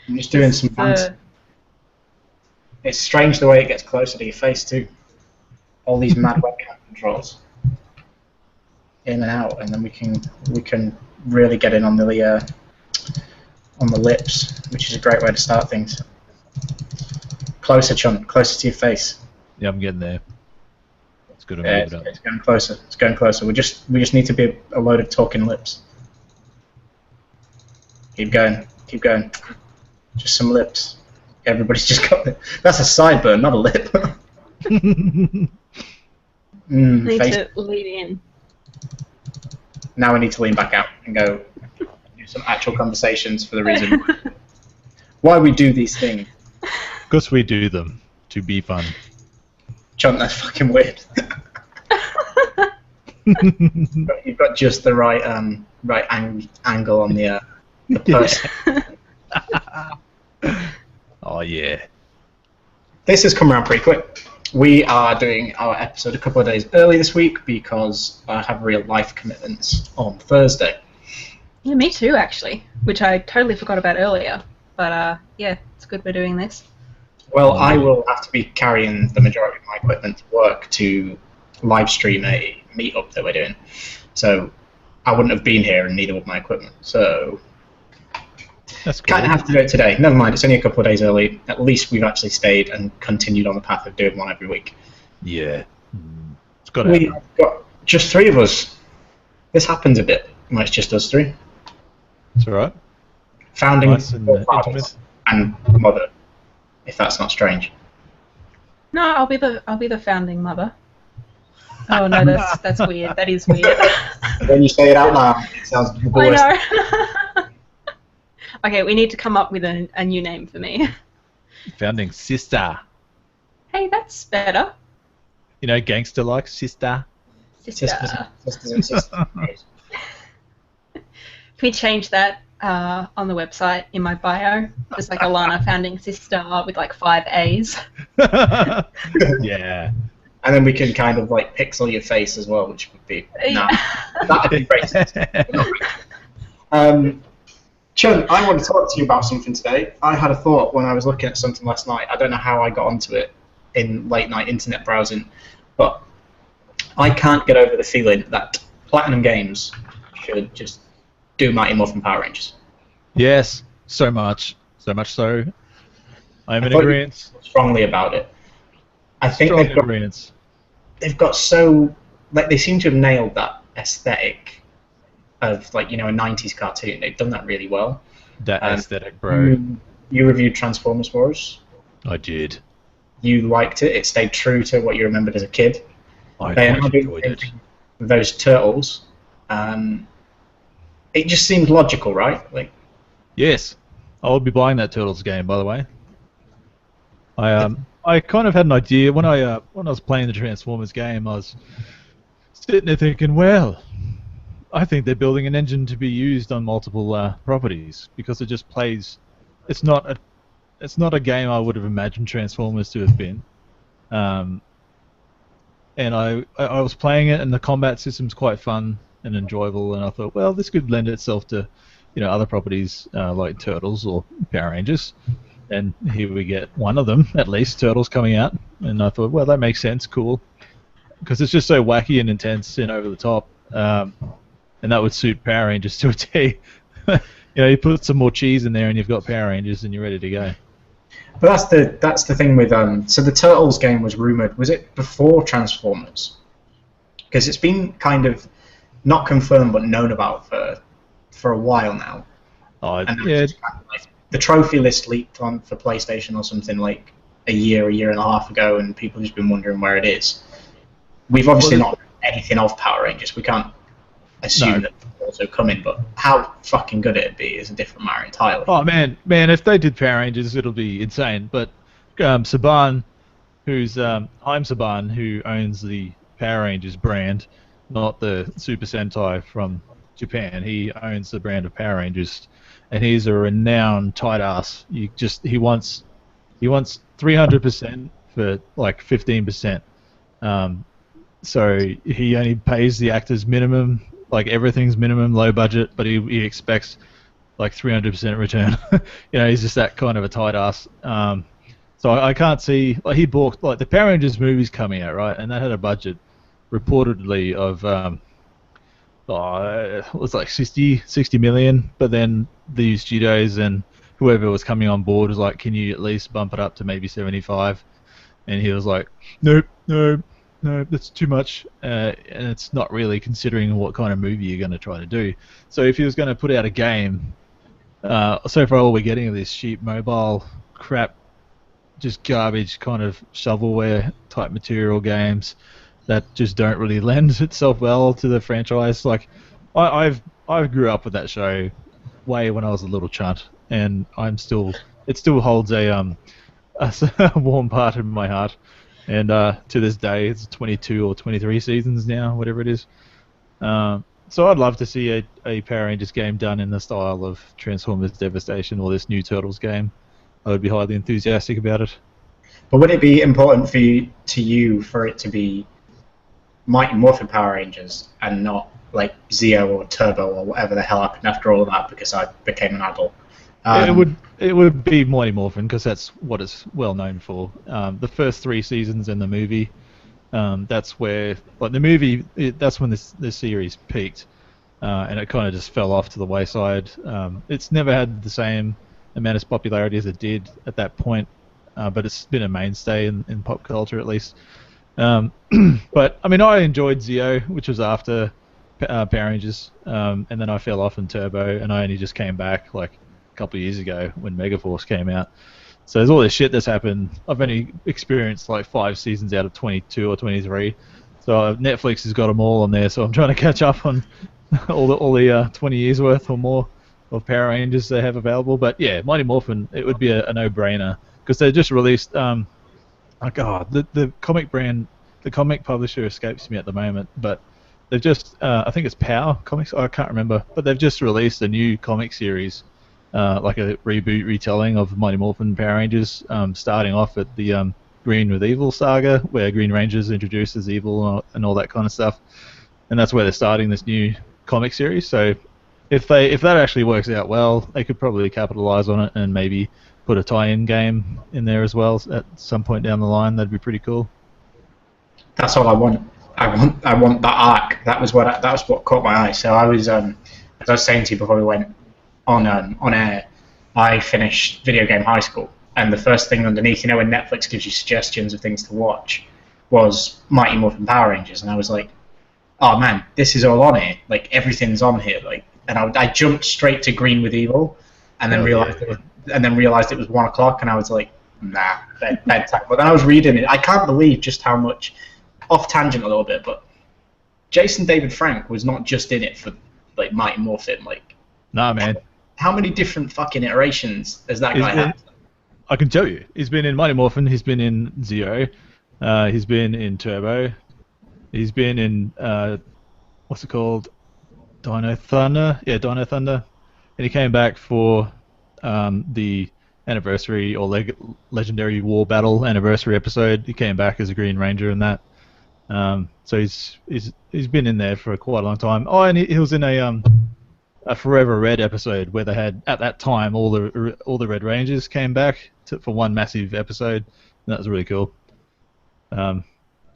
I'm just doing some fancy. It's strange the way it gets closer to your face too. All these mad webcam controls, in and out, and then we can really get in on the lips, which is a great way to start things. Closer, Chun, closer to your face. Yeah, I'm getting there. It's good to move it up. It's going closer. It's going closer. We just need to be a load of talking lips. Keep going. Keep going. Just some lips. Everybody's just got it. That's a sideburn, not a lip. Need to lean in. Now we need to lean back out and go do some actual conversations for the reason why we do these things. Because we do them to be fun. Chunt, that's fucking weird. You've got just the right angle on the person. Oh yeah. This has come around pretty quick. We are doing our episode a couple of days early this week because I have real life commitments on Thursday. Yeah, me too, actually, which I totally forgot about earlier. But yeah, it's good we're doing this. Well, I will have to be carrying the majority of my equipment to work to live stream a meetup that we're doing. So I wouldn't have been here and neither would my equipment. So that's cool. Kind of have to do it today. Never mind, it's only a couple of days early. At least we've actually stayed and continued on the path of doing one every week. Yeah. It's got to happen. We've got just 3 of us. This happens a bit when it's just us 3. It's alright. Founding Nice and intimate. And mother, if that's not strange. No, I'll be the founding mother. Oh no, that's weird. That is weird. When you say it out loud, it sounds the worst. I know. Okay, we need to come up with a new name for me. Founding sister. Hey, that's better. You know, gangster like sister. Sister. Sisters. Can we change that on the website in my bio? Just like Alana founding sister with like 5 A's. Yeah. And then we can kind of like pixel your face as well, which would be that'd be racist. Chun, I want to talk to you about something today. I had a thought when I was looking at something last night. I don't know how I got onto it in late night internet browsing, but I can't get over the feeling that Platinum Games should just do Mighty Morphin Power Rangers. Yes, so much so. I'm in agreement. Strongly about it. I think they've got so like they seem to have nailed that aesthetic of like a 90s cartoon. They've done that really well. That aesthetic, bro. You reviewed Transformers for us. I did. You liked it. It stayed true to what you remembered as a kid. I quite enjoyed it. Those turtles. It just seemed logical, right? Like. Yes, I would be buying that Turtles game, by the way. I kind of had an idea when I was playing the Transformers game. I was sitting there thinking, well, I think they're building an engine to be used on multiple properties because it just plays. It's not a game I would have imagined Transformers to have been. And I was playing it, and the combat system's quite fun and enjoyable. And I thought, well, this could lend itself to, other properties like Turtles or Power Rangers. And here we get one of them, at least, Turtles coming out. And I thought, well, that makes sense, cool. Because it's just so wacky and intense and over the top. And that would suit Power Rangers to a T. You put some more cheese in there and you've got Power Rangers and you're ready to go. But that's the thing with... so the Turtles game was rumoured. Was it before Transformers? Because it's been kind of not confirmed but known about for a while now. Oh, yeah. Kind of like, the trophy list leaked on for PlayStation or something like a year and a half ago, and people have just been wondering where it is. We've obviously not heard anything of Power Rangers. We can't assume that it's also coming, but how fucking good it'd be is a different matter entirely. Oh man, if they did Power Rangers, it'll be insane. But Saban, I'm Saban, who owns the Power Rangers brand, not the Super Sentai from Japan. He owns the brand of Power Rangers. And he's a renowned tight ass. He wants 300% for like 15%. So he only pays the actors minimum, like everything's minimum, low budget, but he expects like 300% return. He's just that kind of a tight ass. So I can't see, like, he bought, like, the Power Rangers movies coming out, right? And that had a budget reportedly of it was like 60 million, but then the studios and whoever was coming on board was like, can you at least bump it up to maybe 75? And he was like, nope, that's too much, and it's not really considering what kind of movie you're going to try to do. So if he was going to put out a game, so far all we're getting are this cheap mobile crap, just garbage kind of shovelware type material games that just don't really lend itself well to the franchise. Like, I grew up with that show way when I was a little chunt, and it still holds a warm part in my heart. And to this day, it's 22 or 23 seasons now, whatever it is. So I'd love to see a Power Rangers game done in the style of Transformers Devastation or this new Turtles game. I would be highly enthusiastic about it. But would it be important for you for it to be Mighty Morphin Power Rangers and not like Zeo or Turbo or whatever the hell happened after all of that because I became an adult? It would be Mighty Morphin because that's what it's well known for. The first 3 seasons in the movie, that's where, like, the movie, that's when this series peaked, and it kind of just fell off to the wayside. It's never had the same amount of popularity as it did at that point, but it's been a mainstay in pop culture at least. But I mean, I enjoyed Zeo, which was after Power Rangers, and then I fell off in Turbo, and I only just came back like a couple of years ago when Megaforce came out. So there's all this shit that's happened. I've only experienced like 5 seasons out of 22 or 23. So Netflix has got them all on there. So I'm trying to catch up on all the 20 years worth or more of Power Rangers they have available. But yeah, Mighty Morphin, it would be a no-brainer because they just released. The comic brand, the comic publisher escapes me at the moment, but they've just, I think it's Power Comics, I can't remember, but they've just released a new comic series, like a reboot retelling of Mighty Morphin Power Rangers, starting off at the Green with Evil saga, where Green Ranger's introduced as evil and all that kind of stuff, and that's where they're starting this new comic series. So if that actually works out well, they could probably capitalize on it and maybe put a tie-in game in there as well at some point down the line. That'd be pretty cool. That's all I want. I want that arc. That was what caught my eye. So I was, as I was saying to you before we went on air, I finished Video Game High School, and the first thing underneath, when Netflix gives you suggestions of things to watch, was Mighty Morphin Power Rangers, and I was like, oh man, this is all on here. Like, everything's on here. Like, and I jumped straight to Green with Evil, and then realized it was 1 o'clock, and I was like, nah, bedtime. But then I was reading it. I can't believe just how much, off tangent a little bit, but Jason David Frank was not just in it for like Mighty Morphin. Like, nah, man. How many different fucking iterations has that guy had? I can tell you. He's been in Mighty Morphin. He's been in Zeo. He's been in Turbo. He's been in what's it called? Dino Thunder. Yeah, Dino Thunder. And he came back for the anniversary or legendary war battle anniversary episode. He came back as a Green Ranger in that. So he's been in there for quite a long time. Oh, and he was in a Forever Red episode where they had, at that time, all the Red Rangers came back for one massive episode. And that was really cool. So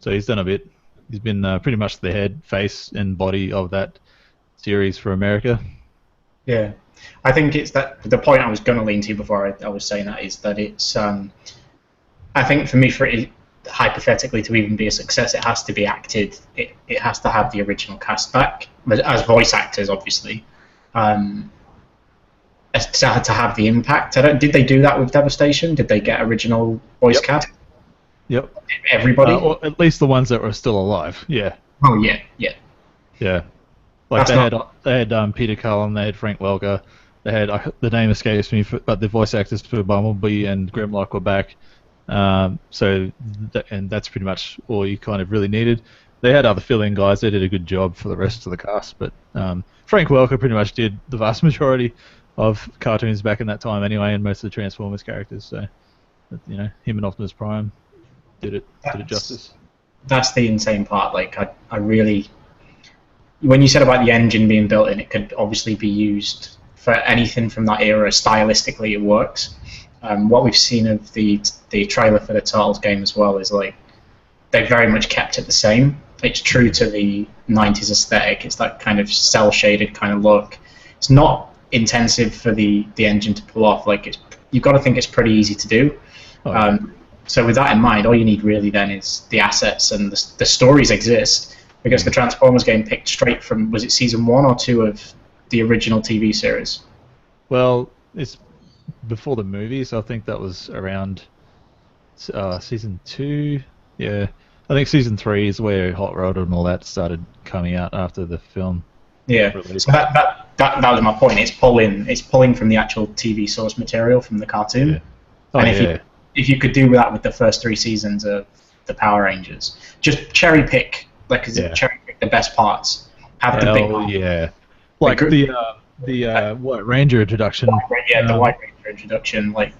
he's done a bit. He's been pretty much the head, face, and body of that series for America. Yeah, I think it's that the point I was going to lean to before I was saying that is that it's. I think for me, for it hypothetically to even be a success, it has to be acted. It has to have the original cast back as voice actors, obviously. To have the impact. Did they do that with Devastation? Did they get original voice cast? Yep. Everybody? Or at least the ones that were still alive. Yeah. Oh yeah, yeah. Yeah. Like they had Peter Cullen, they had Frank Welker, they had the name escapes me, but the voice actors for Bumblebee and Grimlock were back. And that's pretty much all you kind of really needed. They had other fill-in guys. They did a good job for the rest of the cast, but Frank Welker pretty much did the vast majority of cartoons back in that time anyway, and most of the Transformers characters. So, him and Optimus Prime did it justice. That's the insane part. Like, I really, when you said about the engine being built in, it could obviously be used for anything from that era. Stylistically, it works. What we've seen of the trailer for the Turtles game as well is like they very much kept it the same. It's true to the 90s aesthetic. It's that kind of cel-shaded kind of look. It's not intensive for the engine to pull off. Like you've got to think it's pretty easy to do. So with that in mind, all you need really then is the assets, and the stories exist because the Transformers game picked straight from, was it season 1 or 2 of the original TV series? Well, it's before the movies. I think that was around season 2. Yeah, I think season 3 is where Hot Rod and all that started coming out after the film. Yeah, so that was my point. It's pulling from the actual TV source material from the cartoon. Yeah. Oh, and if you could do that with the first 3 seasons of the Power Rangers, just cherry pick cherry pick the best parts. Have the big part. Yeah, like the White Ranger introduction. The White Ranger introduction, like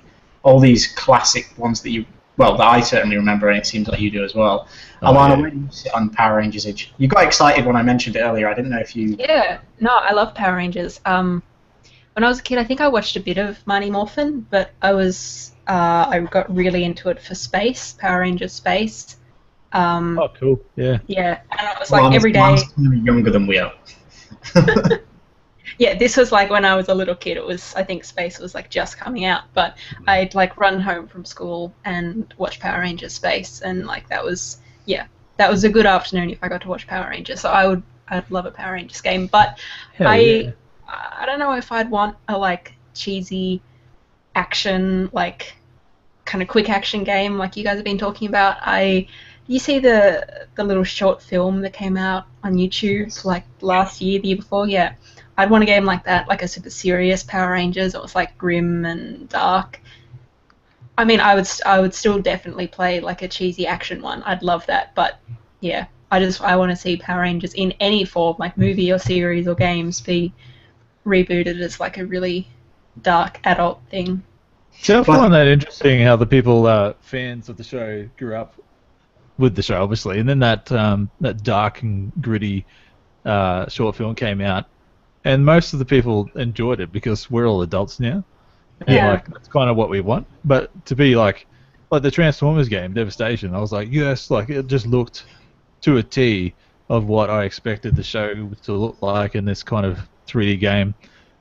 all these classic ones that I certainly remember, and it seems like you do as well. Alana, when you sit on Power Rangers Age, you got excited when I mentioned it earlier. I didn't know if you... Yeah, no, I love Power Rangers. When I was a kid, I think I watched a bit of Mighty Morphin, but I got really into it for Space, Power Rangers Space. Oh, cool. Yeah. Yeah, and it was like every day... Mine's younger than we are. Yeah, this was like when I was a little kid. I think Space was like just coming out, but I'd like run home from school and watch Power Rangers Space, and like that was a good afternoon if I got to watch Power Rangers. So I'd love a Power Rangers game, but I don't know if I'd want a like cheesy action, like kind of quick action game like you guys have been talking about. You see the little short film that came out on YouTube like last year, the year before? Yeah. I'd want a game like that, like a super serious Power Rangers. It was like grim and dark. I mean, I would still definitely play like a cheesy action one. I'd love that, but yeah, I want to see Power Rangers in any form, like movie or series or games, be rebooted as like a really dark adult thing. So I find that interesting how the people, fans of the show, grew up with the show, obviously, and then that dark and gritty short film came out. And most of the people enjoyed it because we're all adults now. And like that's kind of what we want. But to be like the Transformers game, Devastation, I was like, yes, like it just looked to a T of what I expected the show to look like in this kind of 3D game.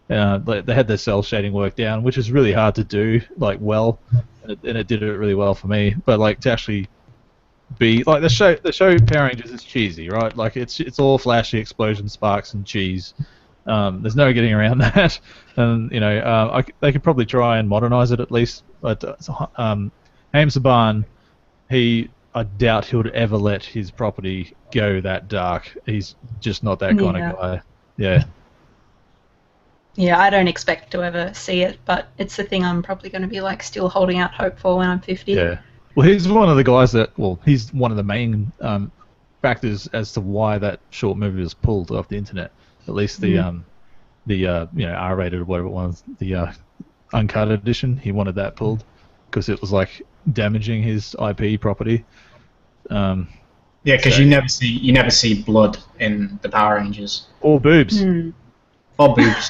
They had their cell shading work down, which is really hard to do like well, and it did it really well for me. But like to actually be like the show Power Rangers is cheesy, right? Like it's all flashy explosions, sparks, and cheese. There's no getting around that, and they could probably try and modernize it at least. But Haim Saban, I doubt he would ever let his property go that dark. He's just not that kind of guy. Yeah. Yeah, I don't expect to ever see it, but it's the thing I'm probably going to be like still holding out hope for when I'm 50. Yeah. Well, he's one of the guys he's one of the main factors as to why that short movie was pulled off the internet. At least the R-rated or whatever it was, the uncut edition, he wanted that pulled because it was like damaging his IP property. Yeah, because you never see blood in the Power Rangers or boobs. Or boobs.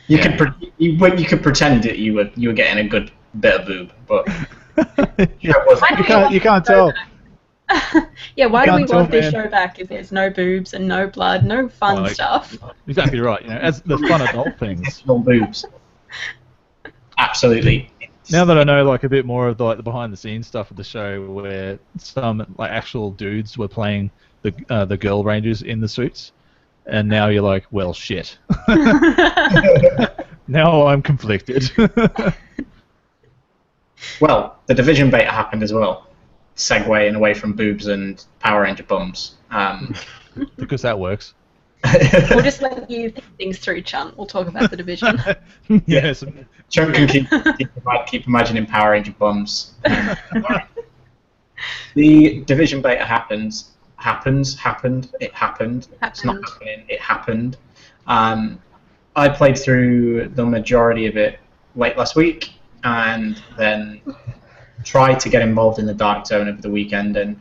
You could pretend that you were getting a good bit of boob, but you can't tell. Yeah, why do we want this show back if there's no boobs and no blood, no fun stuff? Exactly right. As the fun adult things. No boobs. Absolutely. Now that I know like a bit more of the behind the scenes stuff of the show, where some like actual dudes were playing the girl Rangers in the suits, and now you're like, well, shit. Now I'm conflicted. Well, the Division beta happened as well. Segueing away from boobs and Power Ranger bums. Because that works. We'll just let you think things through, Chunt. We'll talk about the Division. Yes. Chunt can keep imagining Power Ranger bums. The Division beta happened. It's not happening. It happened. I played through the majority of it late last week, and then tried to get involved in the Dark Zone over the weekend, and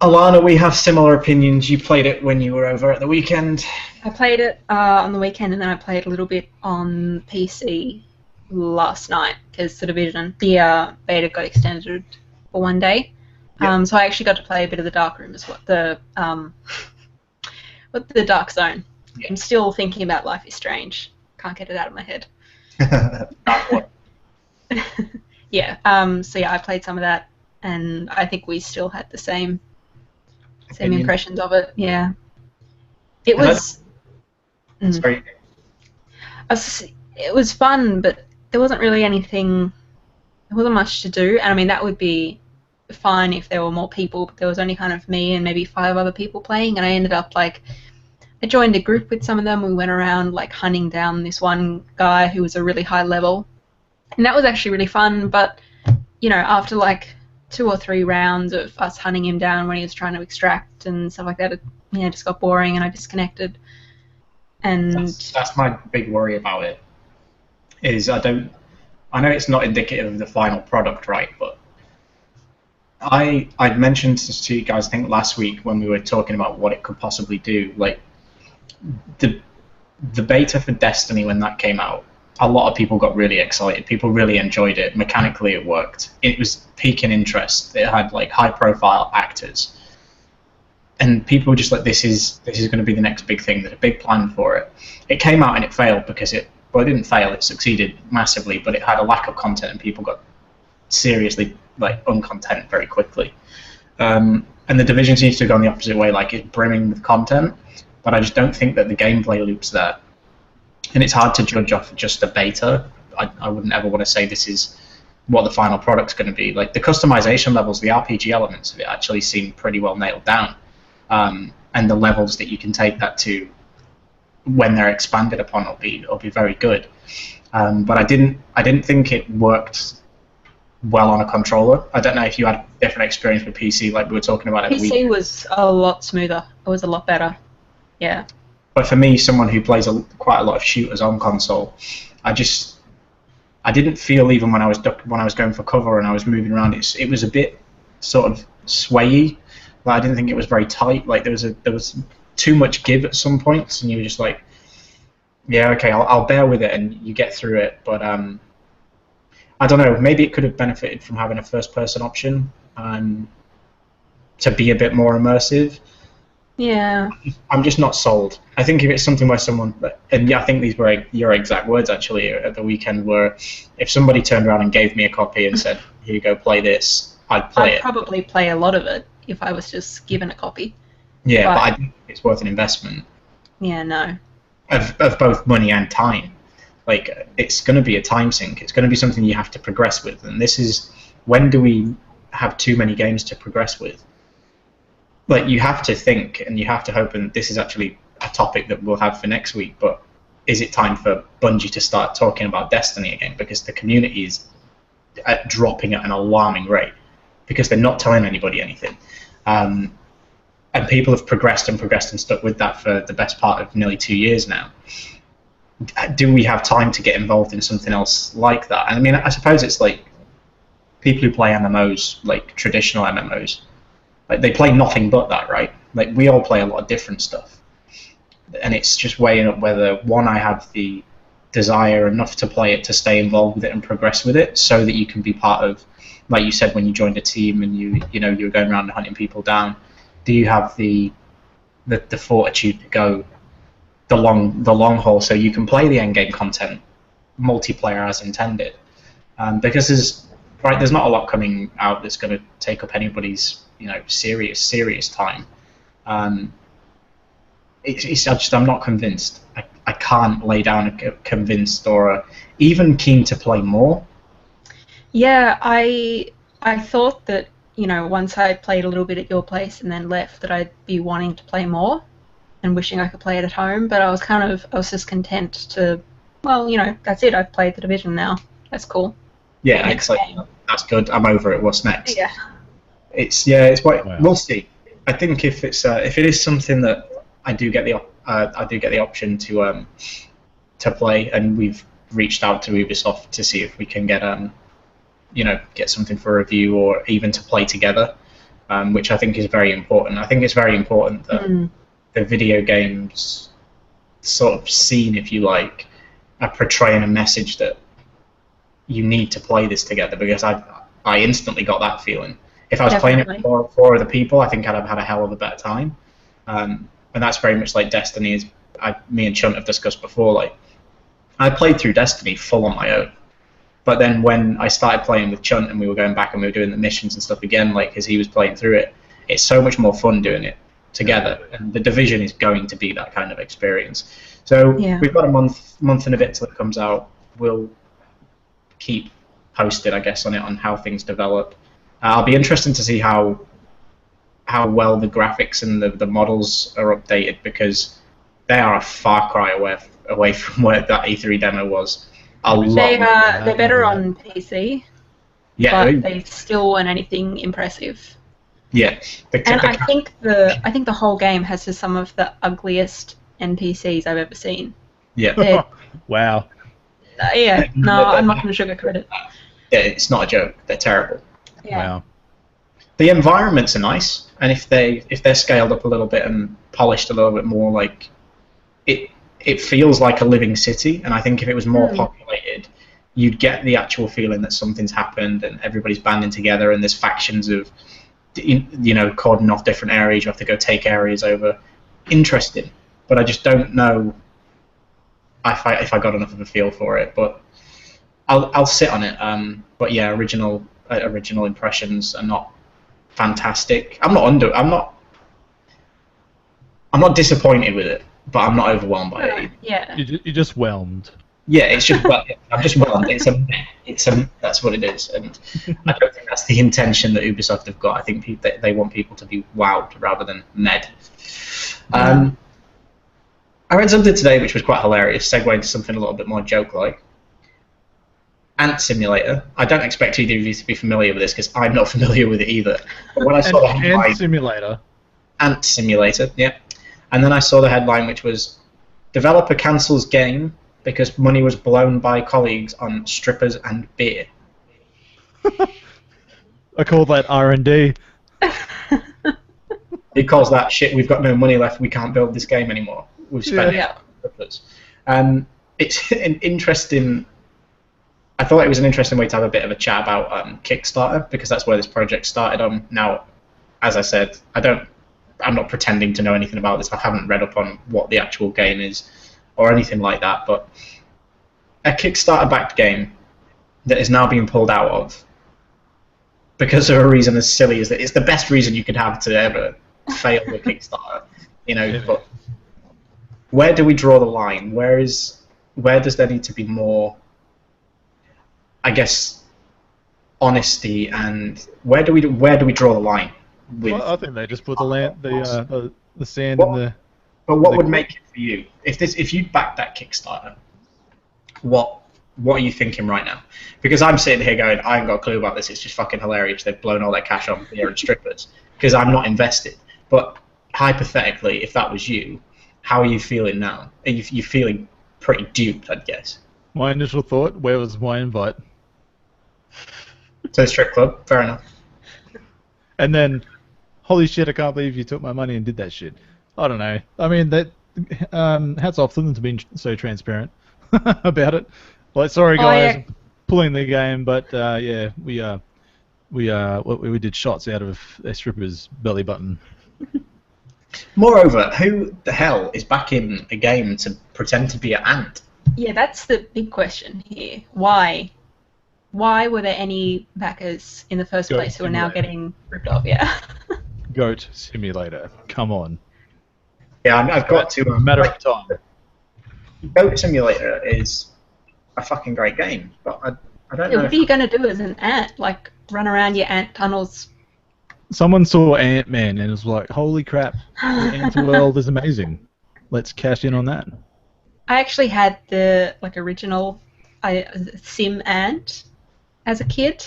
Alana, we have similar opinions. You played it when you were over at the weekend. I played it on the weekend, and then I played a little bit on PC last night because the beta got extended for one day. Yep. So I actually got to play a bit of the Dark Room as well, the Dark Zone. Yeah. I'm still thinking about Life is Strange. Can't get it out of my head. Yeah. So yeah, I played some of that, and I think we still had the same impressions of it. Yeah. It was. Sorry. It was fun, but there wasn't really anything. There wasn't much to do, and I mean that would be fine if there were more people. But there was only kind of me and maybe 5 other people playing, and I ended up I joined a group with some of them. We went around hunting down this one guy who was a really high level, and that was actually really fun. But after 2 or 3 rounds of us hunting him down when he was trying to extract and stuff like that, it just got boring and I disconnected. And that's my big worry about it. I know it's not indicative of the final product, right? But I'd mentioned to you guys, I think last week when we were talking about what it could possibly do, the beta for Destiny when that came out, a lot of people got really excited. People really enjoyed it. Mechanically, it worked. It was piquing interest. It had high-profile actors, and people were just this is going to be the next big thing. There's a big plan for it. It came out and it failed because it didn't fail. It succeeded massively, but it had a lack of content, and people got seriously uncontent very quickly. And the Division seems to have gone the opposite way. It's brimming with content, but I just don't think that the gameplay loop's there. And it's hard to judge off just the beta. I wouldn't ever want to say this is what the final product's going to be. The customization levels, the RPG elements of it actually seem pretty well nailed down. And the levels that you can take that to when they're expanded upon will be very good. But I didn't think it worked well on a controller. I don't know if you had a different experience with PC like we were talking about at the weekend. PC was a lot smoother. It was a lot better. Yeah. But for me, someone who plays quite a lot of shooters on console, I didn't feel even when I was going for cover and I was moving around, it was a bit sort of swayy. I didn't think it was very tight. There was too much give at some points, and you were just yeah, okay, I'll bear with it, and you get through it. But I don't know. Maybe it could have benefited from having a first-person option to be a bit more immersive. Yeah. I'm just not sold. I think if it's something where someone, and yeah, I think these were your exact words actually at the weekend, were if somebody turned around and gave me a copy and said, "Here you go, play this," I'd play it. I'd probably play a lot of it if I was just given a copy. Yeah, but I think it's worth an investment. Yeah, no. Of both money and time. It's going to be a time sink. It's going to be something you have to progress with, and this is when do we have too many games to progress with? You have to think and you have to hope, and this is actually a topic that we'll have for next week, but is it time for Bungie to start talking about Destiny again? Because the community is dropping at an alarming rate because they're not telling anybody anything. And people have progressed and stuck with that for the best part of nearly 2 years now. Do we have time to get involved in something else like that? And I mean, I suppose it's people who play MMOs, traditional MMOs, they play nothing but that, right? We all play a lot of different stuff. And it's just weighing up whether, one, I have the desire enough to play it, to stay involved with it and progress with it, so that you can be part of, like you said, when you joined a team and you were going around and hunting people down, do you have the fortitude to go the long haul so you can play the endgame content multiplayer as intended? Because there's not a lot coming out that's going to take up anybody's serious time. I'm not convinced. I can't lay down a convinced or even keen to play more. Yeah, I thought that once I played a little bit at your place and then left, that I'd be wanting to play more and wishing I could play it at home. But I was just content to, that's it. I've played the Division now. That's cool. Yeah, that's good. I'm over it. What's next? Yeah. It's what we'll see. I think if it is something that I do get the option to play, and we've reached out to Ubisoft to see if we can get get something for review or even to play together. which I think is very important. I think it's very important that the video games sort of scene, if you like, are portraying a message that you need to play this together, because I instantly got that feeling. If I was playing it with four other people, I think I'd have had a hell of a better time. And that's very much like Destiny, as me and Chunt have discussed before. Like, I played through Destiny full on my own. But then when I started playing with Chunt and we were going back and we were doing the missions and stuff again, like as he was playing through it, it's so much more fun doing it together. And The Division is going to be that kind of experience. So we've got a month and a bit till it comes out. We'll keep posted, I guess, on it, on how things develop. I'll be interested to see how well the graphics and the models are updated, because they are a far cry away from where that E3 demo was. They're better on PC, but they still weren't anything impressive. Yeah, I think the whole game has just some of the ugliest NPCs I've ever seen. Yeah. Wow. No, I'm not going to sugarcoat it. Yeah, it's not a joke. They're terrible. Yeah. Wow. The environments are nice, and if they're scaled up a little bit and polished a little bit more, like it feels like a living city. And I think if it was more populated, you'd get the actual feeling that something's happened and everybody's banding together, and there's factions of, cordon off different areas. You have to go take areas over. Interesting, but I just don't know if I got enough of a feel for it. But I'll sit on it. But yeah, original impressions are not fantastic. I'm not disappointed with it, but I'm not overwhelmed by it. Yeah. You're just whelmed. Yeah, it's just I'm just whelmed. It's a that's what it is, and I don't think that's the intention that Ubisoft have got. I think they want people to be wowed rather than med. I read something today which was quite hilarious, segue into something a little bit more joke-like. Ant Simulator. I don't expect either of you to be familiar with this, because I'm not familiar with it either. But when I saw the headline, Ant Simulator, yeah. And then I saw the headline, which was, developer cancels game because money was blown by colleagues on strippers and beer. I call that R&D. He calls that shit. We've got no money left. We can't build this game anymore. We've spent it on strippers. It's an interesting. I thought it was an interesting way to have a bit of a chat about Kickstarter, because that's where this project started on. Now, as I said, I'm not pretending to know anything about this. I haven't read up on what the actual game is or anything like that. But a Kickstarter-backed game that is now being pulled out of because of a reason as silly as that, it's the best reason you could have to ever fail a Kickstarter. But where do we draw the line? Where does there need to be more, I guess, honesty, and where do we draw the line? Well, I think they just put the sand in the. But what would make it for you? If you'd backed that Kickstarter, what are you thinking right now? Because I'm sitting here going, I ain't got a clue about this. It's just fucking hilarious. They've blown all their cash on beer and strippers, because I'm not invested. But hypothetically, if that was you, how are you feeling now? Are you feeling pretty duped, I'd guess? My initial thought: where was my invite? To the strip club. Fair enough. And then, holy shit! I can't believe you took my money and did that shit. I don't know. I mean, that hats off to them for being so transparent about it. Like, sorry guys, pulling the game, but yeah, we did shots out of a stripper's belly button. Moreover, who the hell is backing a game to pretend to be an ant? Yeah, that's the big question here. Why? Why were there any backers in the first place who are now getting ripped off? Yeah. Goat Simulator. Come on. Yeah, I've got to. A matter of time. Goat Simulator is a fucking great game, but I don't know. What are you going to do as an ant? Like, run around your ant tunnels? Someone saw Ant-Man and was like, holy crap, the ant world is amazing. Let's cash in on that. I actually had the original Sim Ant as a kid.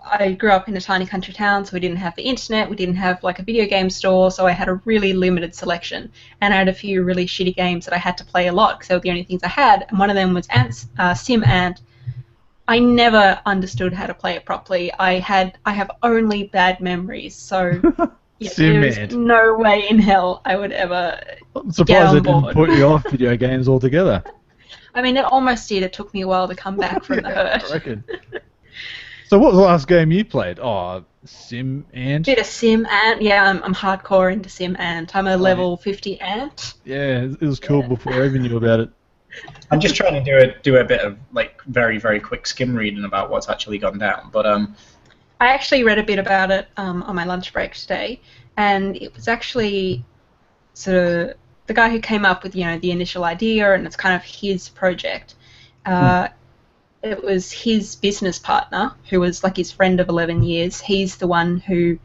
I grew up in a tiny country town, so we didn't have the internet, we didn't have a video game store, so I had a really limited selection. And I had a few really shitty games that I had to play a lot, because they were the only things I had. And one of them was Sim Ant. I never understood how to play it properly. I have only bad memories, so yeah, there's Cement. no way in hell I would ever I'm get surprised on they didn't board. put you off video games altogether. I mean, it almost did. It took me a while to come back from the Yeah, hurt. I reckon. So what was the last game you played? Oh, Sim Ant? Bit of Sim Ant. Yeah, I'm hardcore into Sim Ant. I'm a level 50 Ant. Yeah, it was cool before I even knew about it. I'm just trying to do a bit of like very very quick skim reading about what's actually gone down. But I actually read a bit about it on my lunch break today, and it was actually sort of the guy who came up with the initial idea, and it's kind of his project. It was his business partner, who was like his friend of 11 years. He's the one who,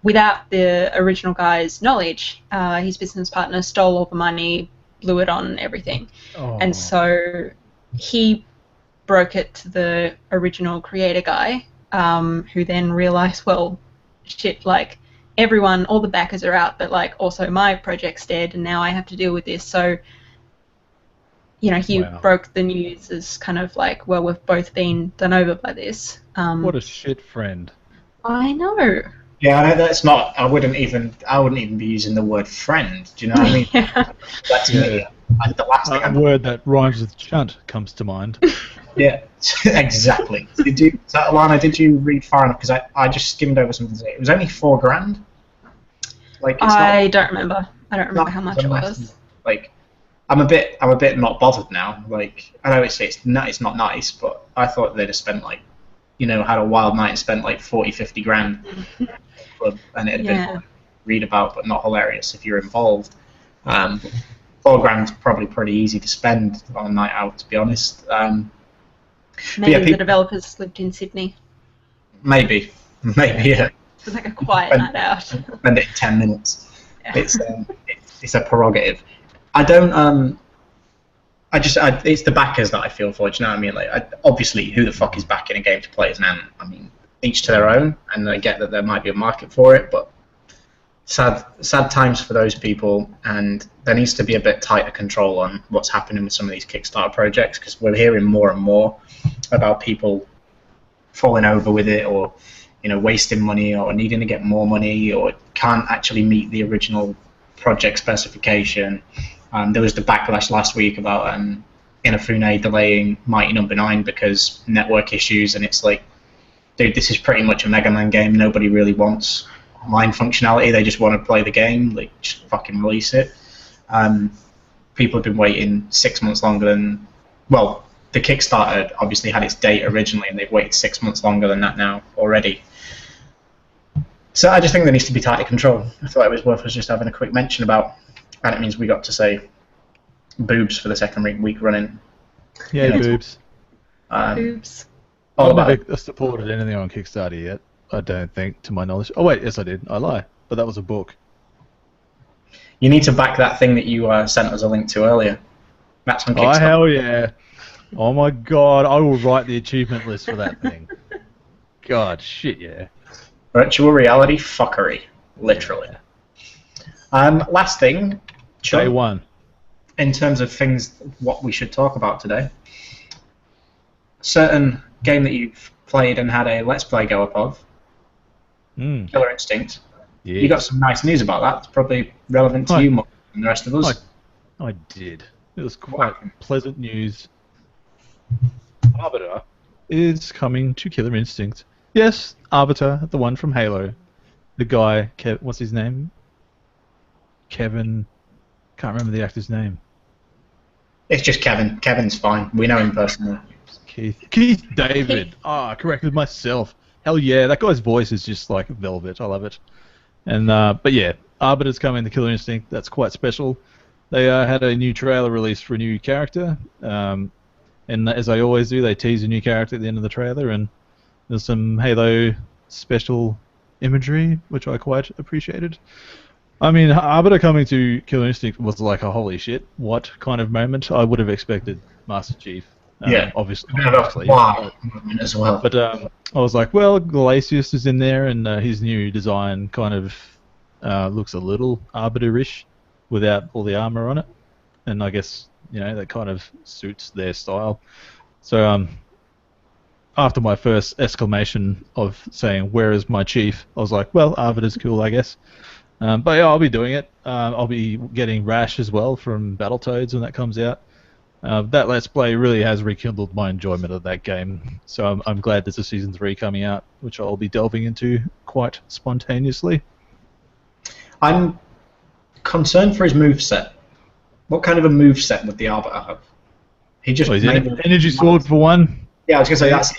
without the original guy's knowledge, his business partner stole all the money, blew it on everything. Oh. And so he broke it to the original creator guy, who then realized, well, shit, like, everyone, all the backers are out, but, like, also my project's dead, and now I have to deal with this. So, he Wow. broke the news as kind of like, well, we've both been done over by this. What a shit friend. I know. yeah, I know that's not. I wouldn't even be using the word friend. Do you know what I mean? Yeah. That's me. The last thing A I'm word that rhymes with chunt comes to mind. Yeah, exactly. Alana, did you read far enough? Because I just skimmed over something today. It was only $4,000. Like, I don't remember. I don't remember how much it massive- was. Like, I'm a bit not bothered now. Like, I know it's not nice, but I thought they'd have spent like, had a wild night and spent like 40, 50 grand, and it'd have been read about, but not hilarious if you're involved. $4,000's probably pretty easy to spend on a night out, to be honest. Maybe the developers lived in Sydney. Maybe, yeah. It was like a quiet night out. Spend it in 10 minutes. Yeah. It's a prerogative. I don't. It's the backers that I feel for. Do you know what I mean? Like, obviously, who the fuck is backing a game to play as an ant? I mean, each to their own, and I get that there might be a market for it, but sad times for those people, and there needs to be a bit tighter control on what's happening with some of these Kickstarter projects, because we're hearing more and more about people falling over with it, or wasting money, or needing to get more money, or can't actually meet the original project specification. There was the backlash last week about Inafune delaying Mighty No. 9 because network issues, and it's like, dude, this is pretty much a Mega Man game. Nobody really wants online functionality. They just want to play the game. Like, just fucking release it. People have been waiting 6 months longer than... Well, the Kickstarter obviously had its date originally, and they've waited 6 months longer than that now already. So I just think there needs to be tighter control. I thought it was worth us just having a quick mention about, and it means we got to say boobs for the second week running. Yeah, boobs. Boobs. All about I've never supported anything on Kickstarter yet, I don't think, to my knowledge. Oh wait, yes I did. I lie. But that was a book. You need to back that thing that you sent us a link to earlier. That's on Kickstarter. Oh hell yeah. Oh my god, I will write the achievement list for that thing. God, shit yeah. Virtual reality fuckery, literally. Last thing, Day one. in terms of things, what we should talk about today. Certain game that you've played and had a Let's Play go up of, Killer Instinct. Yes. You got some nice news about that. It's probably relevant to you more than the rest of us. I did. It was quite pleasant news. Arbiter is coming to Killer Instinct. Yes, Arbiter, the one from Halo. The guy, what's his name? Kevin. Can't remember the actor's name. It's just Kevin. Kevin's fine. We know him personally. Keith David. I corrected myself. Hell yeah, that guy's voice is just like velvet. I love it. And but yeah, Arbiter's coming to Killer Instinct. That's quite special. They had a new trailer released for a new character. And as I always do, they tease a new character at the end of the trailer, and there's some Halo special imagery, which I quite appreciated. I mean, Arbiter coming to Killer Instinct was like a holy shit, what kind of moment. I would have expected Master Chief. Obviously. Wow, as well. But I was like, well, Glacius is in there, and his new design kind of looks a little Arbiter-ish without all the armor on it. And I guess, that kind of suits their style. So, after my first exclamation of saying, "Where is my chief?" I was like, "Well, Arbiter's cool, I guess." But yeah, I'll be doing it. I'll be getting Rash as well from Battletoads when that comes out. That Let's Play really has rekindled my enjoyment of that game, so I'm glad there's a Season 3 coming out, which I'll be delving into quite spontaneously. I'm concerned for his moveset. What kind of a moveset would the Arbiter have? He just energy sword for one. Yeah, I was gonna say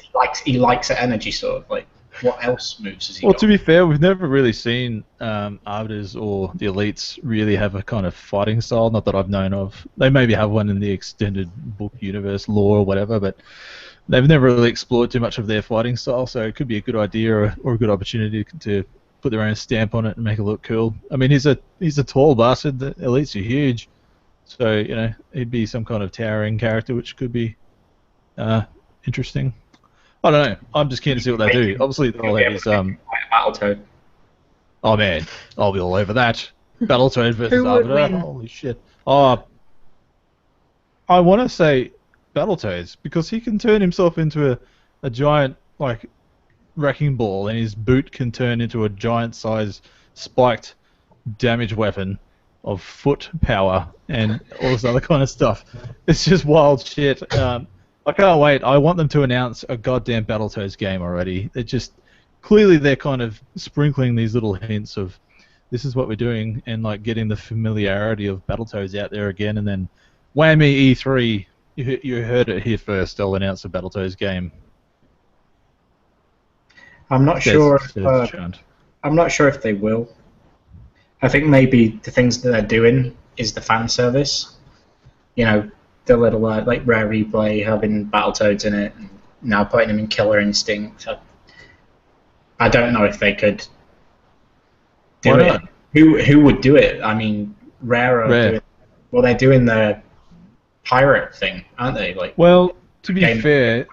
he likes an energy sword. Like, what else moves has he got? Well, to be fair, we've never really seen Arbiters or the Elites really have a kind of fighting style, not that I've known of. They maybe have one in the extended book universe lore or whatever, but they've never really explored too much of their fighting style, so it could be a good idea or a good opportunity to put their own stamp on it and make it look cool. I mean, he's a tall bastard. The Elites are huge, so he'd be some kind of towering character, which could be interesting. I don't know. I'm just keen to see what they do. Obviously, they'll have his Battletoad. Oh man, I'll be all over that. Battletoad versus Arbiter. Holy shit. I want to say Battletoads because he can turn himself into a giant wrecking ball, and his boot can turn into a giant-sized spiked damage weapon of foot power and all this other kind of stuff. It's just wild shit. I can't wait. I want them to announce a goddamn Battletoads game already. Clearly they're kind of sprinkling these little hints of this is what we're doing and getting the familiarity of Battletoads out there again, and then whammy E3, you heard it here first, they'll announce a Battletoads game. I'm not sure if they will. I think maybe the things that they're doing is the fan service. The little Rare Replay having Battletoads in it, and now putting them in Killer Instinct. I don't know if they could do it. Who would do it? I mean, Rare. They're doing the pirate thing, aren't they? Well, to be fair,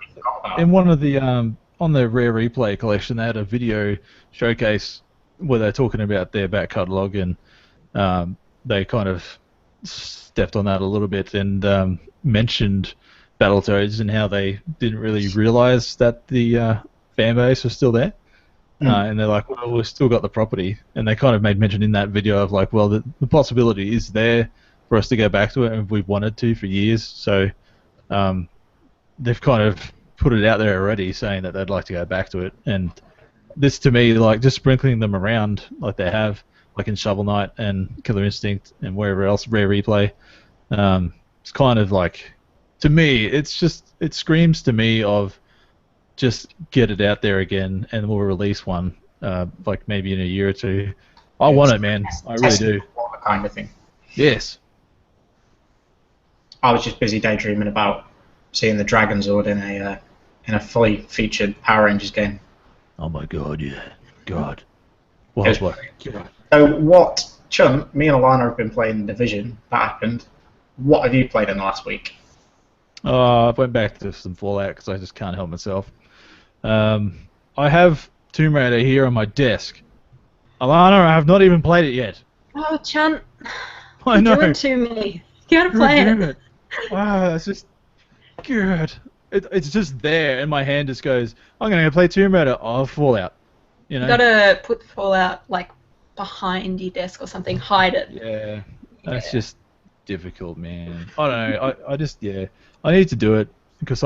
in one of the on the Rare Replay collection, they had a video showcase where they're talking about their back catalogue, and they kind of stepped on that a little bit and mentioned Battletoads and how they didn't really realise that the fan base was still there. And they're like, well, we've still got the property. And they kind of made mention in that video of the possibility is there for us to go back to it, and we've wanted to for years. So they've kind of put it out there already saying that they'd like to go back to it. And this, to me, just sprinkling them around like they have, in Shovel Knight and Killer Instinct and wherever else, Rare Replay, it's kind of to me, it screams to me of just get it out there again and we'll release one, maybe in a year or two. I want it, man. I really do. Kind of thing. Yes. I was just busy daydreaming about seeing the Dragon Zord in a fully featured Power Rangers game. Oh my god, yeah. God. What? So what, Chun, me and Alana have been playing Division. That happened. What have you played in the last week? I went back to some Fallout because I just can't help myself. I have Tomb Raider here on my desk. Alana, I have not even played it yet. Oh, Chun. I know. You're doing too many. You gotta play it. Wow, that's just good. It's just there, and my hand just goes, I'm going to play Tomb Raider. Oh, Fallout. You gotta put Fallout, behind your desk or something. Hide it. Yeah. That's just difficult, man. I don't know. I need to do it because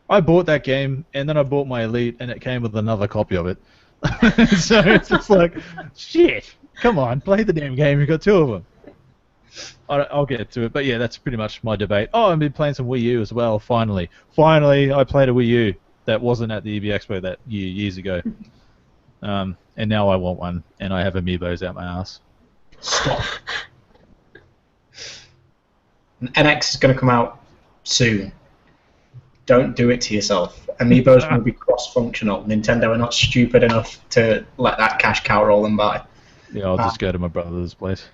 I bought that game and then I bought my Elite and it came with another copy of it. So it's just shit. Come on, play the damn game. You've got two of them. I'll get to it, but yeah, that's pretty much my debate. Oh, I've been playing some Wii U as well. Finally, I played a Wii U that wasn't at the EB Expo that years ago. And now I want one, and I have amiibos out my ass. Stop. NX is going to come out soon. Don't do it to yourself. Amiibos will be cross-functional. Nintendo are not stupid enough to let that cash cow roll them by. Yeah, I'll just go to my brother's place.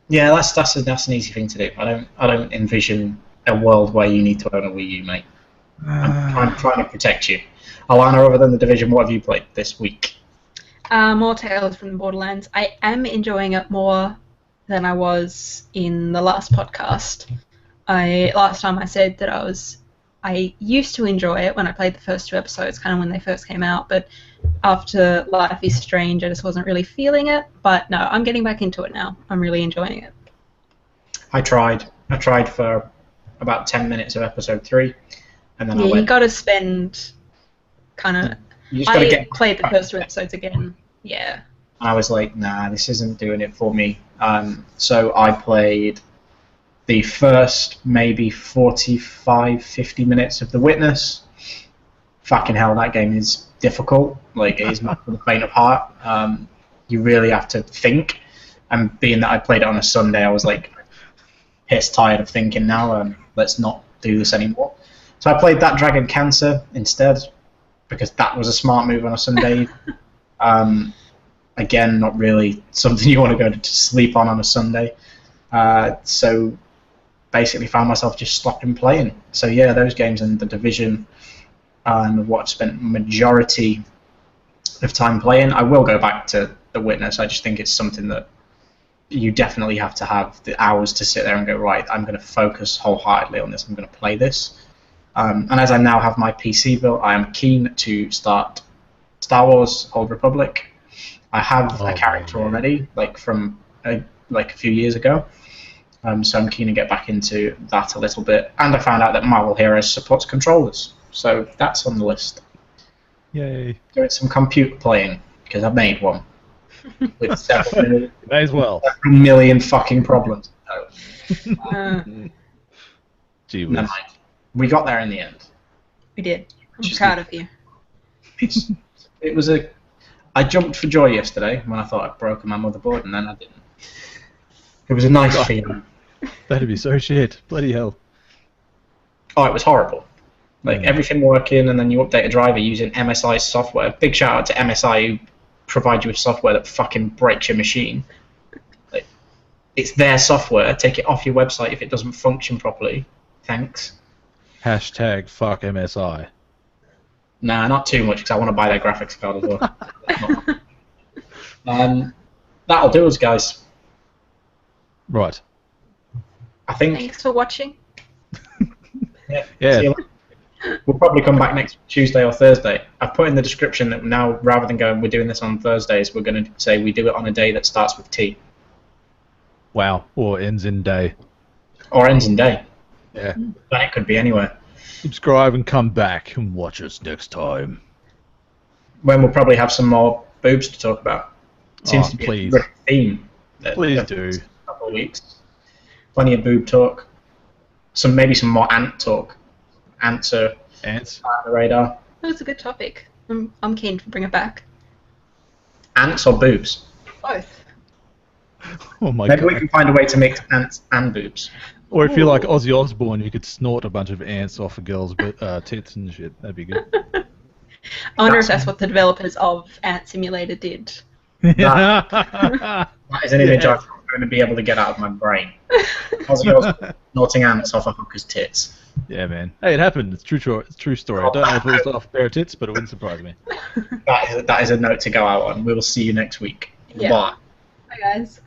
Yeah, that's an easy thing to do. I don't envision a world where you need to own a Wii U, mate. I'm trying to protect you. Alana, other than The Division, what have you played this week? More Tales from the Borderlands. I am enjoying it more than I was in the last podcast. Last time I said that I was I used to enjoy it when I played the first 2 episodes, kind of when they first came out, but after Life is Strange, I just wasn't really feeling it. But no, I'm getting back into it now. I'm really enjoying it. I tried for about 10 minutes of episode 3, and then I went. You got to spend kind of. You just got to get. Played the first 2 episodes again. Yeah. I was like, nah, this isn't doing it for me. So I played the first maybe 45, 50 minutes of The Witness. Fucking hell, that game is difficult. Like, it is not for the faint of heart. You really have to think. And being that I played it on a Sunday, I was like, pissed tired of thinking now. Let's not do this anymore. So I played that Dragon Cancer instead, because that was a smart move on a Sunday. Again, not really something you want to go to sleep on a Sunday. So basically found myself just stopping playing. So yeah, those games and The Division what I've spent majority of time playing. I will go back to The Witness. I just think it's something that you definitely have to have the hours to sit there and go, right, I'm going to focus wholeheartedly on this. I'm going to play this. And as I now have my PC built, I am keen to start Star Wars Old Republic. I have a character already, like from a few years ago. So I'm keen to get back into that a little bit. And I found out that Marvel Heroes supports controllers. So that's on the list. Yay. Doing some computer playing, because I made one. With several May as well. million fucking problems. Gee whiz. Never mind. We got there in the end. We did. I'm proud of you. It was a... I jumped for joy yesterday when I thought I'd broken my motherboard, and then I didn't. It was a nice feeling. That'd be so shit. Bloody hell. Oh, it was horrible. Like, everything working, and then you update a driver using MSI software. Big shout out to MSI who provide you with software that fucking breaks your machine. Like, it's their software. Take it off your website if it doesn't function properly. Thanks. Hashtag fuck MSI. Nah, not too much, because I want to buy their graphics card as well. That'll do us, guys. Right. I think... Thanks for watching. Yeah. See you later. We'll probably come back next Tuesday or Thursday. I've put in the description that now, rather than going, we're doing this on Thursdays, we're going to say we do it on a day that starts with T. Wow. Or ends in day. Or ends in day. Yeah. But it could be anywhere. Subscribe and come back and watch us next time. When we'll probably have some more boobs to talk about. Seems to be please. a theme. Please do. A couple of weeks. Plenty of boob talk. Maybe some more ant talk. Ants are on the radar. That's a good topic. I'm keen to bring it back. Ants or boobs? Both. Oh my god. Maybe we can find a way to mix ants and boobs. Or if you're like Ozzy Osbourne, you could snort a bunch of ants off a girl's tits and shit. That'd be good. I wonder if that's what the developers of Ant Simulator did. That is an image I'm not going to be able to get out of my brain. Ozzy Osbourne snorting ants off a hooker's tits. Yeah, man. Hey, it happened. It's true story. I don't know if it was off a pair of tits, but it wouldn't surprise me. That is a note to go out on. We will see you next week. Yeah. Bye. Bye, guys.